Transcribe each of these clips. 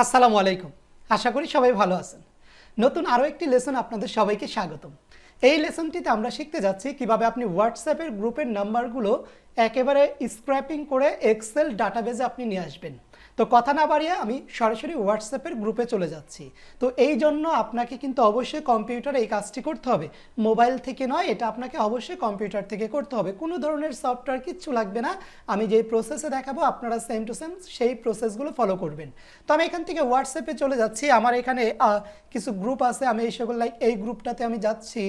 আসসালামু আলাইকুম। আশা করি সবাই ভালো আছেন। নতুন আরও একটি লেসন আপনাদের সবাইকে স্বাগতম। এই লেসনটিতে আমরা শিখতে যাচ্ছি কিভাবে আপনি হোয়াটসঅ্যাপের গ্রুপের নাম্বারগুলো একেবারে স্ক্র্যাপিং করে এক্সেল ডাটাবেজে আপনি নিয়ে আসবেন। তো কথা না বাড়িয়ে আমি সরাসরি হোয়াটসঅ্যাপের গ্রুপে চলে যাচ্ছি। তো এই জন্য আপনাকে কিন্তু অবশ্যই কম্পিউটারে এই কাজটি করতে হবে, মোবাইল থেকে নয়, এটা আপনাকে অবশ্যই কম্পিউটার থেকে করতে হবে। কোনো ধরনের সফটওয়্যার কিচ্ছু লাগবে না। আমি যেই প্রসেসে দেখাবো আপনারা সেম টু সেম সেই প্রসেসগুলো ফলো করবেন। তো আমি এখান থেকে হোয়াটসঅ্যাপে চলে যাচ্ছি। আমার এখানে কিছু গ্রুপ আছে, আমি এই সকল এই গ্রুপটাতে আমি যাচ্ছি।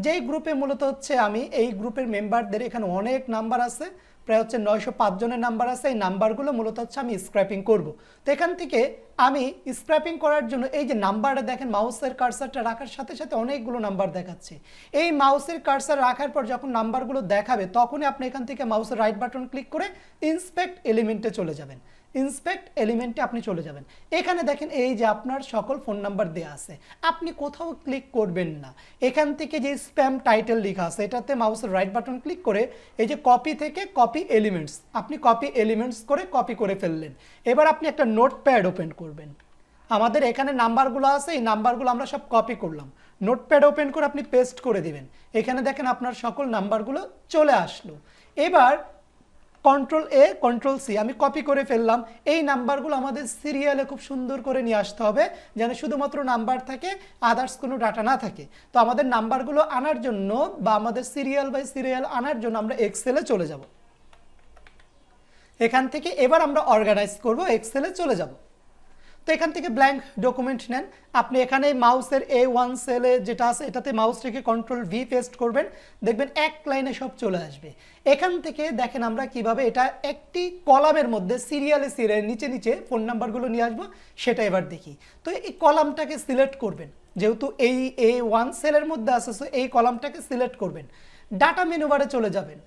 যেই গ্রুপে মূলত হচ্ছে আমি এই গ্রুপের মেম্বারদের এখানে অনেক নাম্বার আছে, প্রায় হচ্ছে 905 জনের নাম্বার আছে। এই নাম্বারগুলো মূলত হচ্ছে আমি স্ক্র্যাপিং করব। তো এখান থেকে আমি স্ক্র্যাপিং করার জন্য এই যে নাম্বারটা দেখেন, মাউসের কার্সারটা রাখার সাথে সাথে অনেকগুলো নাম্বার দেখাচ্ছে। এই মাউসের কার্সার রাখার পর যখন নাম্বারগুলো দেখাবে তখনই আপনি এখান থেকে মাউসের রাইট বাটন ক্লিক করে ইন্সপেক্ট এলিমেন্টে চলে যাবেন। ইন্সপেক্ট এলিমেন্টে আপনি চলে যাবেন। এখানে দেখেন এই যে আপনার সকল ফোন নাম্বার দেওয়া আছে, আপনি কোথাও ক্লিক করবেন না। এখান থেকে যে স্প্যাম টাইটেল লেখা আছে এটাতে মাউসের রাইট বাটন ক্লিক করে এই যে কপি থেকে কপি এলিমেন্টস, আপনি কপি এলিমেন্টস করে কপি করে ফেললেন। এবার আপনি একটা নোটপ্যাড ওপেন করবেন। আমাদের এখানে নাম্বারগুলো আছে, এই নাম্বারগুলো আমরা সব কপি করলাম। নোটপ্যাড ওপেন করে আপনি পেস্ট করে দিবেন। এখানে দেখেন আপনার সকল নাম্বারগুলো চলে আসলো। এবার কন্ট্রোল এ কন্ট্রোল সি আমি কপি করে ফেললাম। এই নাম্বারগুলো আমাদের সিরিয়ালে খুব সুন্দর করে নিয়ে আসতে হবে, যেন শুধুমাত্র নাম্বার থাকে, আদার্স কোনো ডাটা না থাকে। তো আমাদের নাম্বারগুলো আনার জন্য বা আমাদের সিরিয়াল বাই সিরিয়াল আনার জন্য আমরা এক্সেলে চলে যাব। এখান থেকে এবার আমরা অর্গানাইজ করব, এক্সেলে চলে যাব। তো এখান থেকে ব্ল্যাঙ্ক ডকুমেন্ট নেন। আপনি এখানে মাউসের A1 সেলে যেটা আছে এটাতে মাউস রেখে কন্ট্রোল ভি পেস্ট করবেন, দেখবেন এক লাইনে সব চলে আসবে। এখান থেকে দেখেন আমরা কিভাবে এটা একটি কলামের মধ্যে সিরিয়ালে সিরিয়াল নিচে নিচে ফোন নাম্বারগুলো নিয়ে আসবো সেটা এবার দেখি। তো এই কলামটাকে সিলেক্ট করবেন, যেহেতু এই A1 সেলের মধ্যে আছে সো এই কলামটাকে সিলেক্ট করবেন। ডাটা মেনু বারে চলে যাবেন,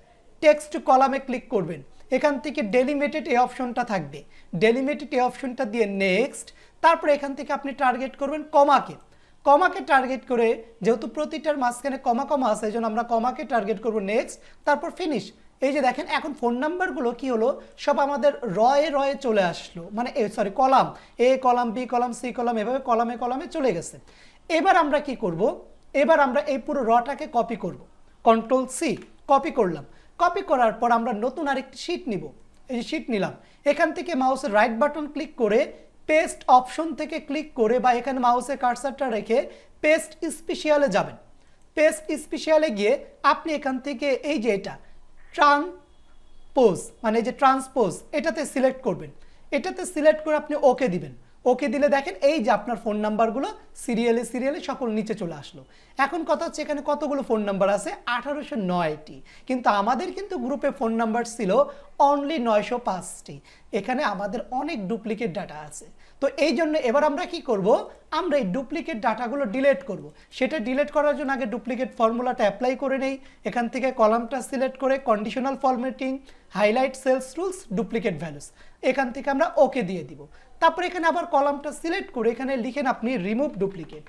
টেক্সট কলামে ক্লিক করবেন। এখান থেকে ডেলিমিটেড এই অপশনটা থাকবে, ডেলিমিটেড এই অপশনটা দিয়ে নেক্সট। তারপর এখান থেকে আপনি টার্গেট করবেন কমাকে। কমাকে টার্গেট করে, যেহেতু প্রতিটার মাঝখানে কমা কমা আছে এই জন্য আমরা কমাকে টার্গেট করব, নেক্সট, তারপর ফিনিশ। এই যে দেখেন এখন ফোন নাম্বারগুলো কি হলো, সব আমাদের রয়ে রয়ে চলে আসলো, মানে column A, column B, column C, column এভাবে কলামে কলামে চলে গেছে। এবার আমরা কি করব, এবার আমরা এই পুরো রটাকে কপি করব। কন্ট্রোল সি কপি করলাম। কপি করার পর আমরা নতুন আরেকটি শীট নিব। এই যে শীট নিলাম, এখান থেকে মাউসের রাইট বাটন ক্লিক করে পেস্ট অপশন থেকে ক্লিক করে বা এখানে মাউসের কার্সারটা রেখে পেস্ট স্পেশালে যাবেন। পেস্ট স্পেশালে গিয়ে আপনি এখান থেকে এই যে এটা ট্রান্সপোজ, মানে এই যে ট্রান্সপোজ এটাতে সিলেক্ট করবেন। এটাতে সিলেক্ট করে আপনি ওকে দিবেন। ওকে দিলে দেখেন এই যে আপনার ফোন নাম্বারগুলো সিরিয়ালে সিরিয়ালে সকল নিচে চলে আসলো। এখন কথা হচ্ছে এখানে কতগুলো ফোন নাম্বার আছে, 1809টি, কিন্তু আমাদের কিন্তু গ্রুপে ফোন নাম্বার ছিল অনলি 905টি। এখানে আমাদের অনেক ডুপ্লিকেট ডাটা আছে। তো এই জন্য এবার আমরা কি করব, আমরা এই ডুপ্লিকেট ডাটাগুলো ডিলিট করব। সেটা ডিলিট করার জন্য আগে ডুপ্লিকেট ফর্মুলাটা অ্যাপ্লাই করে নেই। এখান থেকে কলামটা সিলেক্ট করে conditional formatting, highlight cells rules, duplicate values, এখান থেকে আমরা ওকে দিয়ে দিব। তারপর এখানে আবার কলামটা সিলেক্ট করে এখানে লিখেন আপনি রিমুভ ডুপ্লিকেট।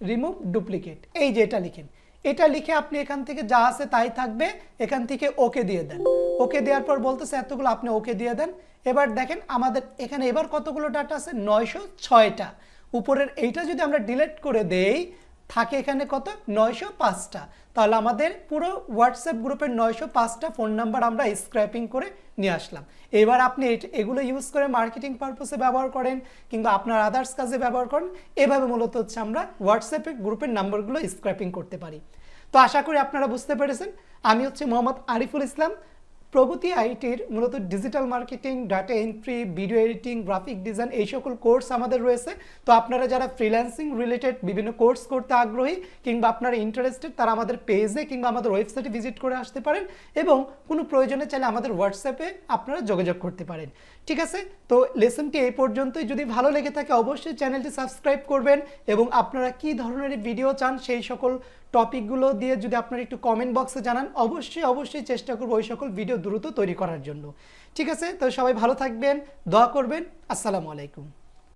রিমুভ ডুপ্লিকেট এই যে এটা লিখেন, এটা লিখে আপনি এখান থেকে যা আছে তাই থাকবে, এখান থেকে ওকে দিয়ে দেন। ওকে দেওয়ার পর বলতেছে এতগুলো, আপনি ওকে দিয়ে দেন। এবার দেখেন আমাদের এখানে এবার কতগুলো ডাটা আছে, 906টা। উপরের এইটা যদি আমরা ডিলিট করে দেই থাকে এখানে কত, 905টা। তাহলে আমাদের পুরো হোয়াটসঅ্যাপ গ্রুপের 905টা ফোন নাম্বার আমরা স্ক্র্যাপিং করে নিয়ে আসলাম। এবার আপনি এগুলো ইউজ করে মার্কেটিং পারপাসে ব্যবহার করেন কিংবা আপনার আদার্স কাজে ব্যবহার করেন। এভাবে মূলত হচ্ছে আমরা হোয়াটসঅ্যাপের গ্রুপের নাম্বারগুলো স্ক্র্যাপিং করতে পারি। তো আশা করি আপনারা বুঝতে পেরেছেন। আমি হচ্ছে মোহাম্মদ আরিফুল ইসলাম, প্রগতি আইটির মূলত digital marketing, data entry, video editing, graphic design এই সকল কোর্স আমাদের রয়েছে। তো আপনারা যারা ফ্রিল্যান্সিং রিলেটেড বিভিন্ন কোর্স করতে আগ্রহী কিংবা আপনারা ইন্টারেস্টেড তারা আমাদের পেজে কিংবা আমাদের ওয়েবসাইটে ভিজিট করে আসতে পারেন এবং কোনো প্রয়োজনে চাইলে আমাদের হোয়াটসঅ্যাপে আপনারা যোগাযোগ করতে পারেন। ঠিক আছে, তো লেসনটি এই পর্যন্তই। যদি ভালো লেগে থাকে অবশ্যই চ্যানেলটি সাবস্ক্রাইব করবেন এবং আপনারা কী ধরনের ভিডিও চান সেই সকল টপিকগুলো দিয়ে যদি আপনারা একটু কমেন্ট বক্সে জানান, অবশ্যই চেষ্টা করব ওই সকল ভিডিও দ্রুত তৈরি করার জন্য। ঠিক আছে, তো সবাই ভালো থাকবেন, দোয়া করবেন। আসসালামু আলাইকুম।